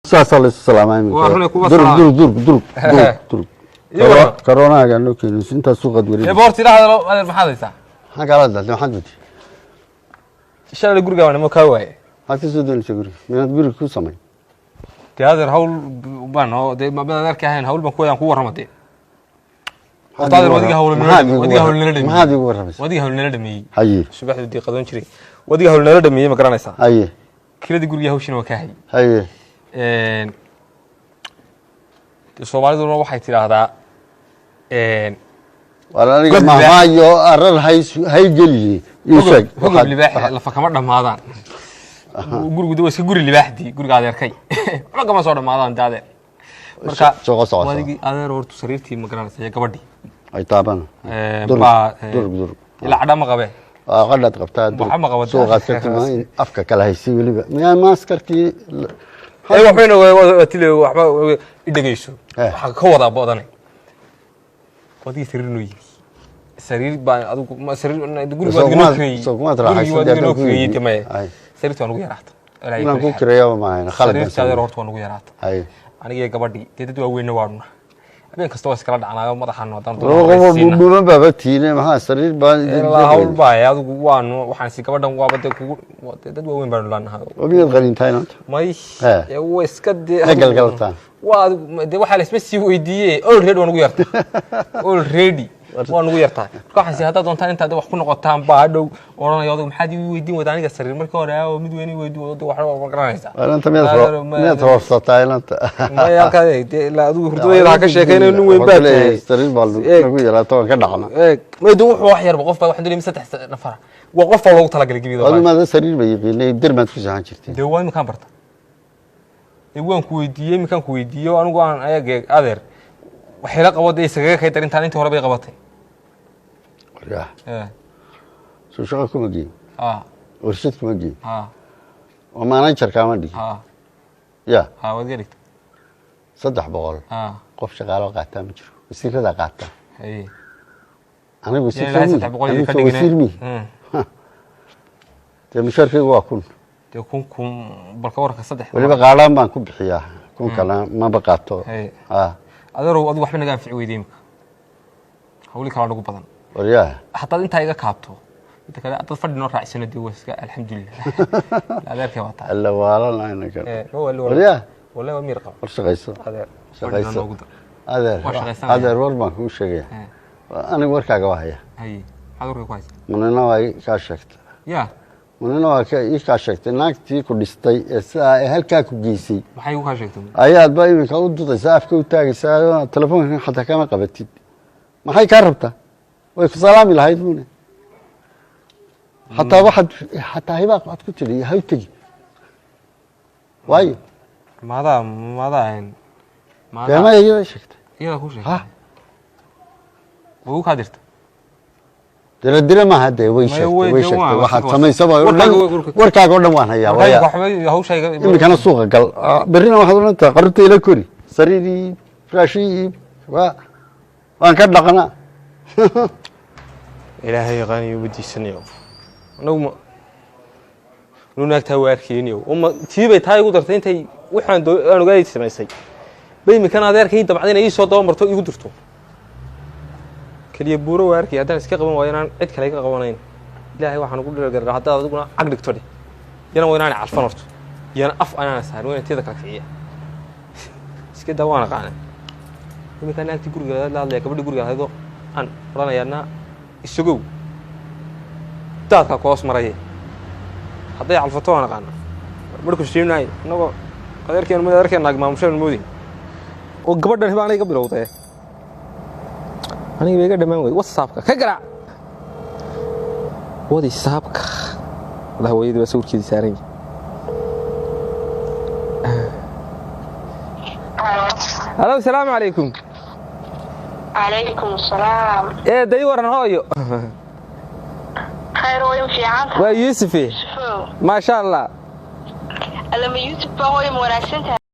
صلى السلام عليكم درب كورونا قالوا كذا انت سوق دوري بورتي لا ما حدث ها قال لا ما حد ان شاء الله غرغا وانا ما كاواي هاتي سودن شغري من غرغ كو سمي هذا هول بان هو ما بدك هين هول بان كو ورمتي هذا وديغا هول ما هذه ورمس وديغا هول نلا دمي هي subaxdu di qadan jiray وديغا هول نلا دمي ma garanaysa هي kiladii guriga hawshina waa ka hay هي Soomaalidu waxay tiraahdaa wala aniga ma hayo arar hay geliye isag hogol libaax la fakama dhamaadaan gurigu waa iska guri libaaxdi guriga adeerkay waxa kama soo dhamaadaan daade marka wadigi adeer hortu sariirtii ma garanaysa gabadhi ay taaban dur ila cadama qabe qadad qabtaa soo qaadkay in afka kala haysi waliba ma maskartii ay waxayna watile waxba idageyso waxa ka wada boodanay wadii sariirnooyi sariir baan adigu ma sariir guriga wadino kay tamay sariirta ugu yaraato inaan ku kireeyo ma ahayna khalad sariirta horta ugu yaraato aniga gabadhi dad waaweyn waadna habeen kasta waa iskala dhacnaa madaxan wadaan baba tiine ma sariir baan ilaa hawl baa adigu waan waxaan si gabadhan waa bad dad waaweyn baan laanahay wabiyad qalintayn may waa iska galgaltaan waa de waxa la isma sii weydiiyay already waan ugu yartaa already waan ugu yartaa waxaan si hada doontaan inta wax ku noqotaan baa dhow oranayo adigu maxaad ii weydiin wada aniga sariir markii hore oo mid weyn weydiin wax ma garanaysa anta meed hoostaa ilanta ma yaqaan la adigu hurdooyada ka sheekaynayo nin weyn baa sariir baa lagu yaraato ka dhacna ma duu wuxuu wax yarba qof baa wax dulay 3 nafar waa qof loogu talagalay gibida adigu ma sariir bay yiqiinay dirmad ku sahan jirtay de waa imkaan barta waan ku weydiiyay imkaan ku weydiiyo anigu aan ayaga adeer waxay la qabaday isaga ka darintaan intii hore bay qabatay soo shaqo kuma geey warshad kuma geey oo manager ka ma dhigi ya wadiga 300 qof shaqaale qaata ma jiro wasiirada qaata anigu wasiirmi te musharkiga waa kun balka warka 3 waliba qaalaan baan ku bixiyaa kun kala ma baqaato adeero adigu waxba naga anfici weydiin hawli kala ugu badan wariyaa hatta inta iga kaabto inta kale dad fadhino raacsan dii waska alxamdulillah adeerkay wata alla waalan ayna ka wariyaa wallahi waa miir qab shaqayso adeer war baan ku sheegay aniga warkaaga waa haya adeerka ku haysa manana way ka sheegtay manana waa ka sheegtay naagtii ku dhistay ee halka ku geysay maxay ku sheegtay ayaad baa iminka u dudaysaa afka u taagaysaa telefoonka xataa kama qabatid maxay ka rabtaa way ku salaami lahayd buune hataa hibaaq aad ku tiri hay tagi waayo maada ma iyada sheegtay iyada ku sheegtay wuu ka dirta dira ma hada way sheegtay waxa sameysaba warkaaga oo dhan waan hayaa waxba hawshayga imikana suuqa gal berina waxaad orantaa qarrta ila kori sariidii fraashi waan ka dhaqana ilaahay qaniyo wadiisanayo anagu nunaagta waarkiiniyo uma tiibay taay ugu dartay intay waxaan aan ogaay sameysay bay imikana adeerkay dabacdeen ay soo daba marto igu dirto kaliya buuro waarkii haddaan iska qaban waayo inaan cid kale ka qabanayn ilaahay waxaan ugu dhirgaraa hadda adiguna ag dhigto yana waa inaan calfan horto yana af anaan saarin waa inteeda kala kiciya iska dawaana qaana imikana agti guriga la hadlaya gabadhi guriga haydo aan oranayaana isugow daadka koos maray hadday calfato aan qaana markuu sheeynay nago adeerkeen naag maamushan moodi oo gabadhan hibaanay ka bilowday aniga iga dhamaan way WhatsApp-ka ka garaac wadi saabka la hawaydi baa sawirkiisa saaran Hello السلام عليكم عليكم السلام داي ورن هويو خير وين في عام ويوسفي ما شاء الله لما يوسف هو مناسبته